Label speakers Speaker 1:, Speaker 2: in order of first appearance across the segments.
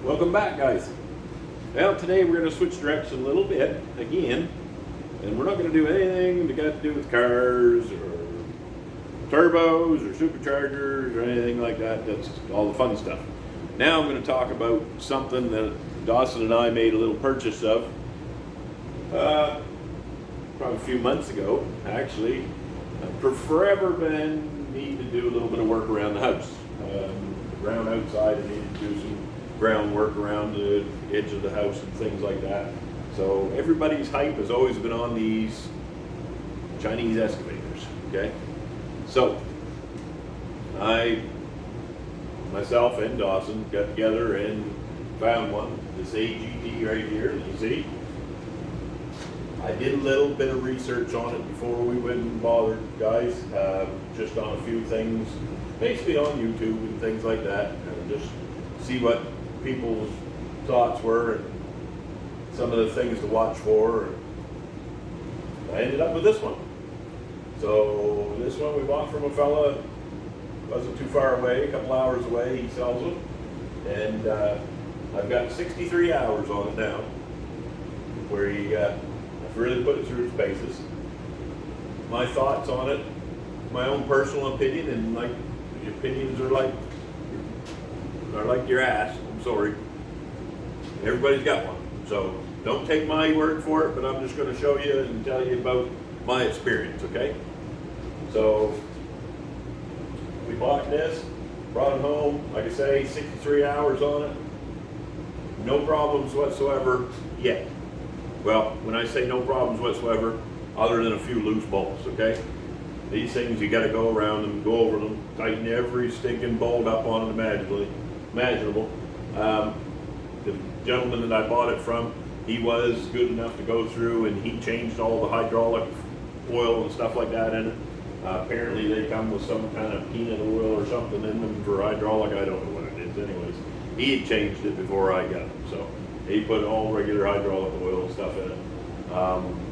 Speaker 1: Welcome back, guys. Well, today we're going to switch direction a little bit again, and we're not going to do anything that got to do with cars or turbos or superchargers or anything like that. That's all the fun stuff. Now I'm going to talk about something that Dawson and I made a little purchase of probably a few months ago, actually. I've forever been needing to do a little bit of work around the house. The ground outside, I needed to do some groundwork around the edge of the house and things like that. So everybody's hype has always been on these Chinese excavators, okay? So myself and Dawson got together and found one, this AGT right here, you see. I did a little bit of research on it before we went and bothered, guys, just on a few things, basically on YouTube and things like that, and just see what people's thoughts were and some of the things to watch for. I ended up with this one. So this one we bought from a fella, wasn't too far away, a couple hours away, he sells them. And I've got 63 hours on it now, where I've really put it through its paces. My thoughts on it, my own personal opinion, and like the opinions are like your ass. I'm sorry. Everybody's got one. So don't take my word for it, but I'm just going to show you and tell you about my experience, okay? So we bought this, brought it home, like I say, 63 hours on it. No problems whatsoever yet. Well, when I say no problems whatsoever, other than a few loose bolts, okay? These things, you got to go around them, go over them, tighten every stinking bolt up on it imaginable. The gentleman that I bought it from, he was good enough to go through and he changed all the hydraulic oil and stuff like that in it. Apparently they come with some kind of peanut oil or something in them for hydraulic. I don't know what it is anyways. He had changed it before I got it. So he put all regular hydraulic oil and stuff in it.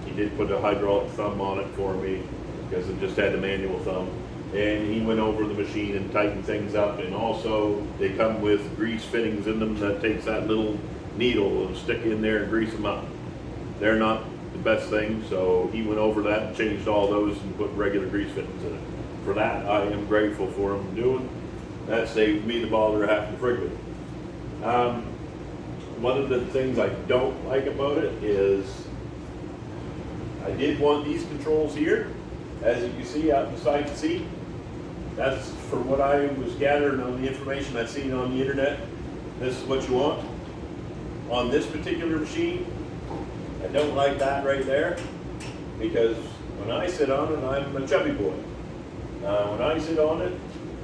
Speaker 1: He did put a hydraulic thumb on it for me because it just had the manual thumb. And he went over the machine and tightened things up. And also they come with grease fittings in them that takes that little needle and stick in there and grease them up. They're not the best thing, so he went over that and changed all those and put regular grease fittings in it. For that, I am grateful for him doing. That saved me the bother of having to frig with it. One of the things I don't like about it is I did want these controls here, as you can see out beside the seat. That's from what I was gathering on the information I've seen on the internet. This is what you want. On this particular machine, I don't like that right there, because when I sit on it, I'm a chubby boy. When I sit on it,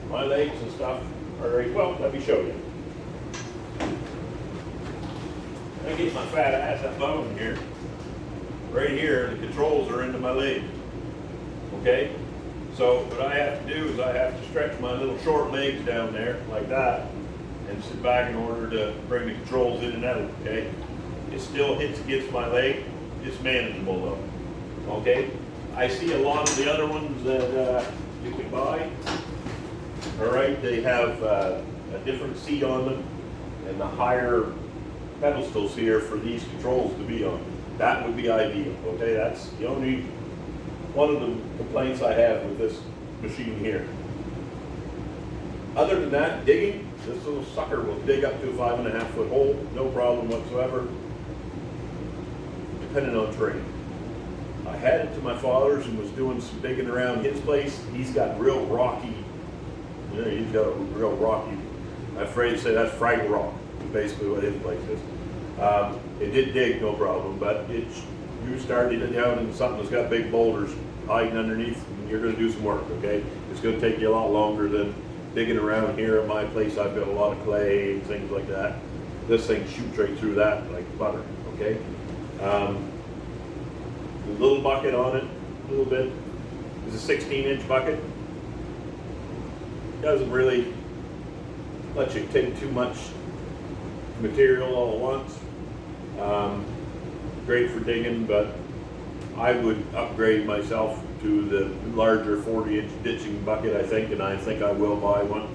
Speaker 1: my legs and stuff are right. Well, let me show you. I get my fat ass up on here. Right here, the controls are into my leg. Okay? So what I have to do is I have to stretch my little short legs down there like that and sit back in order to bring the controls in and out, okay? It still hits against my leg. It's manageable though, okay? I see a lot of the other ones that you can buy. All right, they have a different seat on them and the higher pedestals here for these controls to be on. That would be ideal, okay? That's the only one of the complaints I have with this machine here. Other than that, digging, this little sucker will dig up to a 5.5 foot hole, no problem whatsoever, depending on terrain. I had it to my father's and was doing some digging around his place. He's got real rocky, he's got a real rocky, I'm afraid to say that's fraggle rock, basically what his place is. It did dig, no problem, but you started it down in something that's got big boulders hiding underneath, and you're going to do some work, okay? It's going to take you a lot longer than digging around here at my place. I've got a lot of clay and things like that. This thing shoots right through that like butter, okay? A little bucket on it, a little bit. It's a 16-inch bucket. Doesn't really let you take too much material all at once. Great for digging, but I would upgrade myself to the larger 40-inch ditching bucket, I think, and I think I will buy one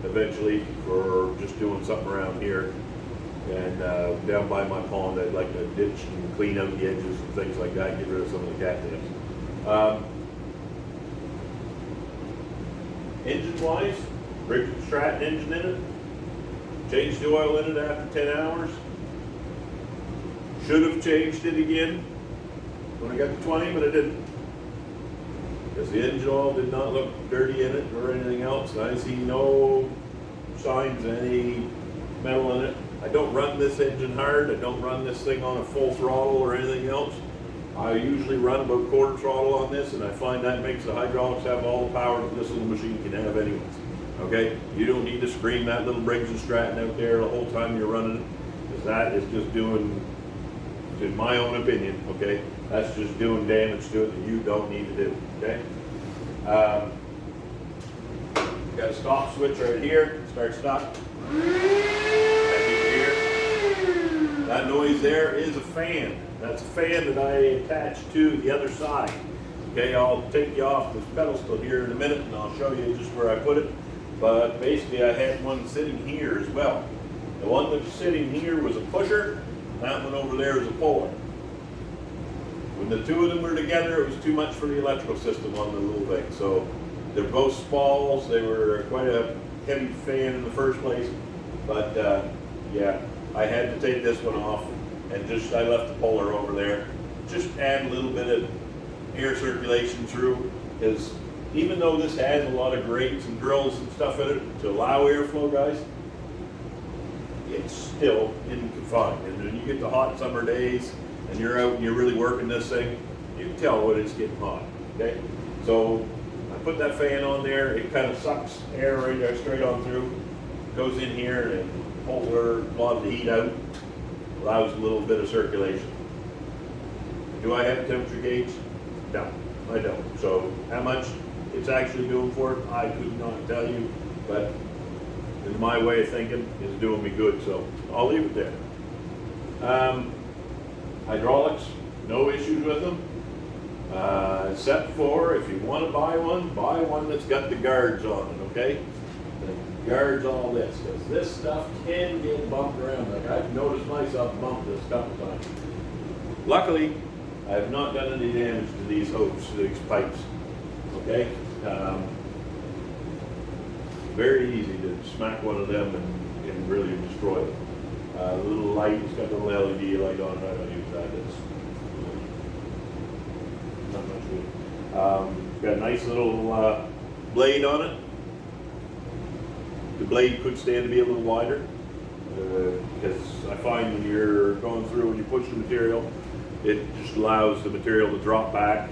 Speaker 1: eventually for just doing something around here. And down by my pond, I'd like to ditch and clean out the edges and things like that, get rid of some of the cattails. Engine-wise, Briggs & Stratton engine in it. Changed the oil in it after 10 hours. Should have changed it again when I got to 20, but I didn't. Because the engine oil did not look dirty in it or anything else. I see no signs of any metal in it. I don't run this engine hard. I don't run this thing on a full throttle or anything else. I usually run about quarter throttle on this, and I find that makes the hydraulics have all the power that this little machine can have anyways. Okay? You don't need to scream that little Briggs & Stratton out there the whole time you're running it, because that is just doing, in my own opinion, okay, that's just doing damage to it that you don't need to do, okay? Got a stop switch right here, start stop. That noise there is a fan. That's a fan that I attached to the other side. Okay, I'll take you off this pedestal here in a minute and I'll show you just where I put it. But basically I had one sitting here as well. The one that's sitting here was a pusher, that one over there is a puller. When the two of them were together, it was too much for the electrical system on the little thing. So they're both spalls. They were quite a heavy fan in the first place. But yeah, I had to take this one off and I left the puller over there. Just add a little bit of air circulation through, because even though this has a lot of grates and drills and stuff in it to allow airflow, guys, it's still confined. And when you get to hot summer days and you're out and you're really working this thing, you can tell when it's getting hot, okay? So I put that fan on there. It kind of sucks air right there straight on through, goes in here and pulls a lot of the heat out, allows a little bit of circulation. Do I have a temperature gauge? No, I don't. So how much it's actually doing for it, I could not tell you, but in my way of thinking, it's doing me good, so I'll leave it there. Hydraulics, no issues with them. Except for, if you want to buy one that's got the guards on it, okay? The guards all this, because this stuff can get bumped around. Like I've noticed myself bump this a couple times. Luckily, I have not done any damage to these hoops, these pipes, okay? Very easy to smack one of them and really destroy them. The little light, it's got the little LED light on it. I don't use that. It's not much good. Got a nice little blade on it. The blade could stand to be a little wider, because I find when you're going through and you push the material, it just allows the material to drop back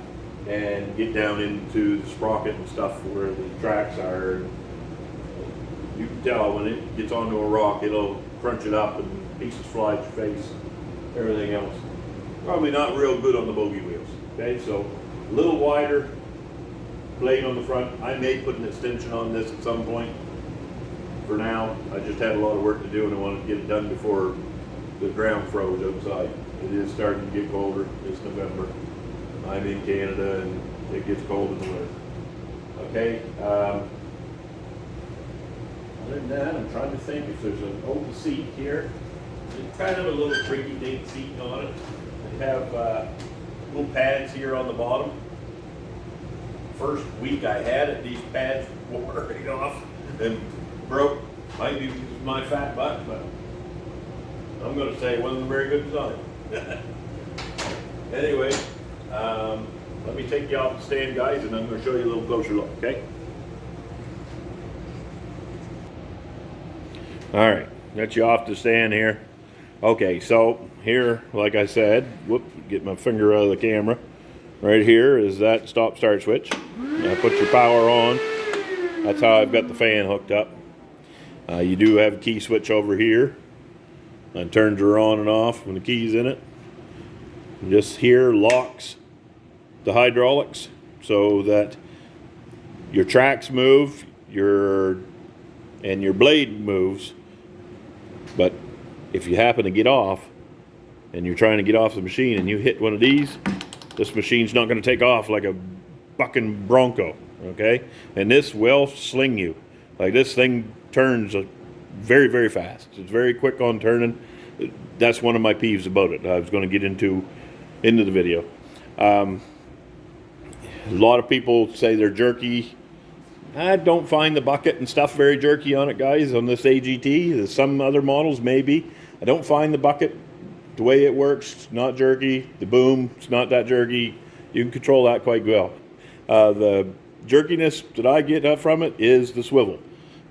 Speaker 1: and get down into the sprocket and stuff where the tracks are. You can tell when it gets onto a rock, it'll crunch it up and pieces fly at your face, everything else. Probably not real good on the bogey wheels. Okay, so a little wider blade on the front. I may put an extension on this at some point. For now, I just had a lot of work to do and I wanted to get it done before the ground froze outside. It is starting to get colder. It's November. I'm in Canada and it gets cold in the winter. Okay. Other than that, I'm trying to think if there's an open seat here. It's kind of a little tricky date seat on it. They have little pads here on the bottom. First week I had it, these pads wore right off and broke. Might be my fat butt, but I'm going to say it wasn't a very good design. Anyway, let me take you off the stand, guys, and I'm going to show you a little closer look, okay? All right, got you off the stand here. Okay, so here, like I said, get my finger out of the camera. Right here is that stop-start switch. Now put your power on. That's how I've got the fan hooked up. You do have a key switch over here. It turns her on and off when the key's in it. And this here locks the hydraulics so that your tracks move, and your blade moves. But if you happen to get off and you're trying to get off the machine and you hit one of these, this machine's not going to take off like a bucking Bronco, okay? And this will sling you. Like this thing turns very, very fast. It's very quick on turning. That's one of my peeves about it. I was going to get into the video. A lot of people say they're jerky. I don't find the bucket and stuff very jerky on it, guys, on this AGT. Some other models, maybe. I don't find the bucket, the way it works, not jerky. The boom, it's not that jerky. You can control that quite well. The jerkiness that I get from it is the swivel.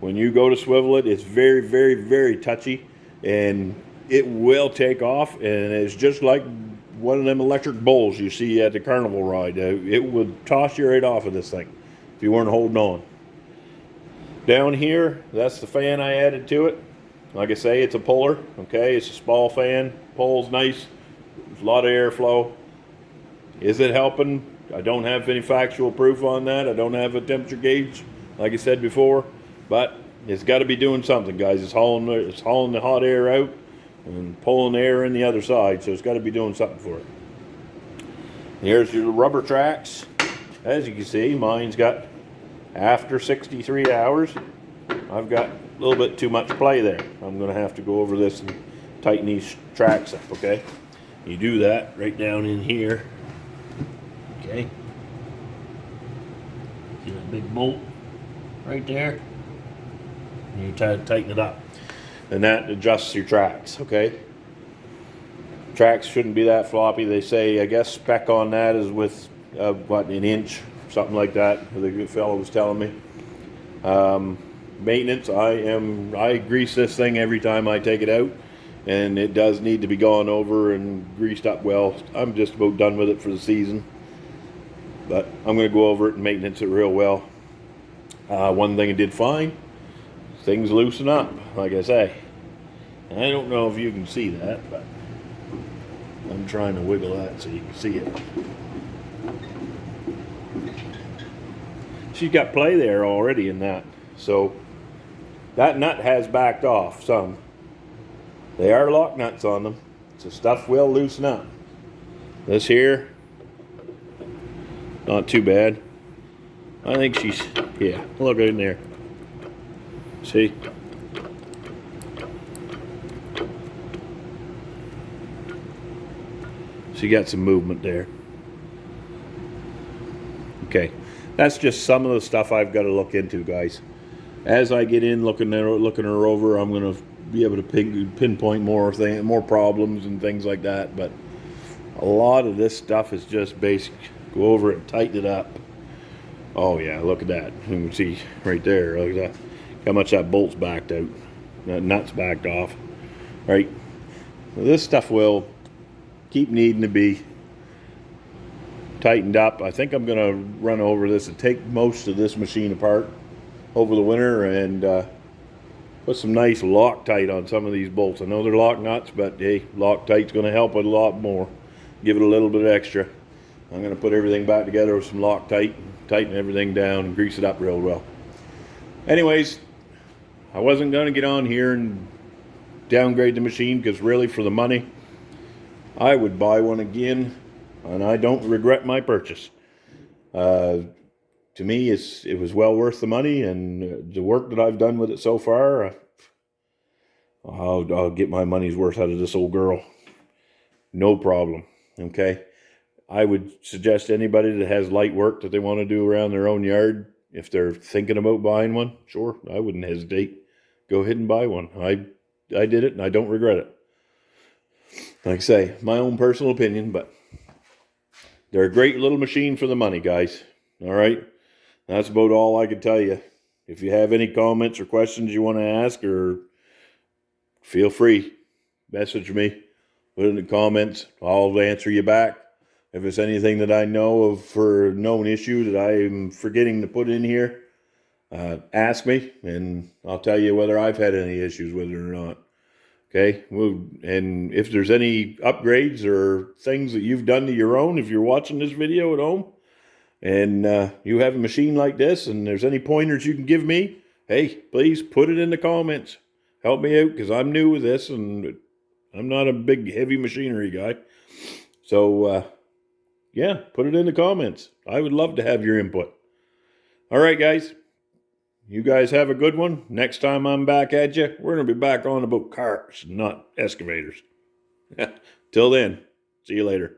Speaker 1: When you go to swivel it, it's very, very, very touchy, and it will take off, and it's just like one of them electric bowls you see at the carnival ride. It would toss you right off of this thing if you weren't holding on. Down here, that's the fan I added to it. Like I say, it's a puller, okay? It's a small fan, pulls nice, there's a lot of airflow. Is it helping? I don't have any factual proof on that. I don't have a temperature gauge, like I said before, but it's got to be doing something, guys. It's hauling the hot air out and pulling the air in the other side, so it's got to be doing something for it. Here's your rubber tracks. As you can see, mine's got, after 63 hours, I've got a little bit too much play there. I'm going to have to go over this and tighten these tracks up, okay? You do that right down in here, okay? See that big bolt right there? And you tighten it up. And that adjusts your tracks, okay? Tracks shouldn't be that floppy. They say, I guess, spec on that is with, what, an inch, something like that, the good fellow was telling me. Maintenance, I grease this thing every time I take it out, and it does need to be gone over and greased up well. I'm just about done with it for the season, but I'm going to go over it and maintenance it real well. One thing I did fine, things loosen up, like I say. I don't know if you can see that, but I'm trying to wiggle that so you can see it. She's got play there already in that, so that nut has backed off some. They are lock nuts on them, so stuff will loosen up. This here, not too bad. I think she's, yeah, look in there. See? She got some movement there. Okay, that's just some of the stuff I've got to look into, guys. As I get in looking her over, I'm going to be able to pinpoint more problems and things like that. But a lot of this stuff is just basic. Go over it and tighten it up. Oh yeah, look at that. You can see right there. Look at that. How much that bolt's backed out. That nut's backed off. Right. Well, this stuff will keep needing to be tightened up. I think I'm going to run over this and take most of this machine apart over the winter and put some nice Loctite on some of these bolts. I know they're lock nuts, but hey, Loctite's going to help it a lot more. Give it a little bit extra. I'm going to put everything back together with some Loctite, tighten everything down and grease it up real well. Anyways, I wasn't going to get on here and downgrade the machine because really for the money, I would buy one again, and I don't regret my purchase. To me, it was well worth the money, and the work that I've done with it so far, I'll get my money's worth out of this old girl. No problem, okay? I would suggest anybody that has light work that they want to do around their own yard, if they're thinking about buying one, sure, I wouldn't hesitate. Go ahead and buy one. I did it, and I don't regret it. Like I say, my own personal opinion, but they're a great little machine for the money, guys. All right? That's about all I can tell you. If you have any comments or questions you want to ask, or feel free, message me, put it in the comments. I'll answer you back. If it's anything that I know of for a known issue that I'm forgetting to put in here, ask me, and I'll tell you whether I've had any issues with it or not. Okay, and if there's any upgrades or things that you've done to your own, if you're watching this video at home, and you have a machine like this, and there's any pointers you can give me, hey, please put it in the comments. Help me out, because I'm new with this, and I'm not a big, heavy machinery guy. So, yeah, put it in the comments. I would love to have your input. All right, guys. You guys have a good one. Next time I'm back at you, we're going to be back on about cars, not excavators. Till then, see you later.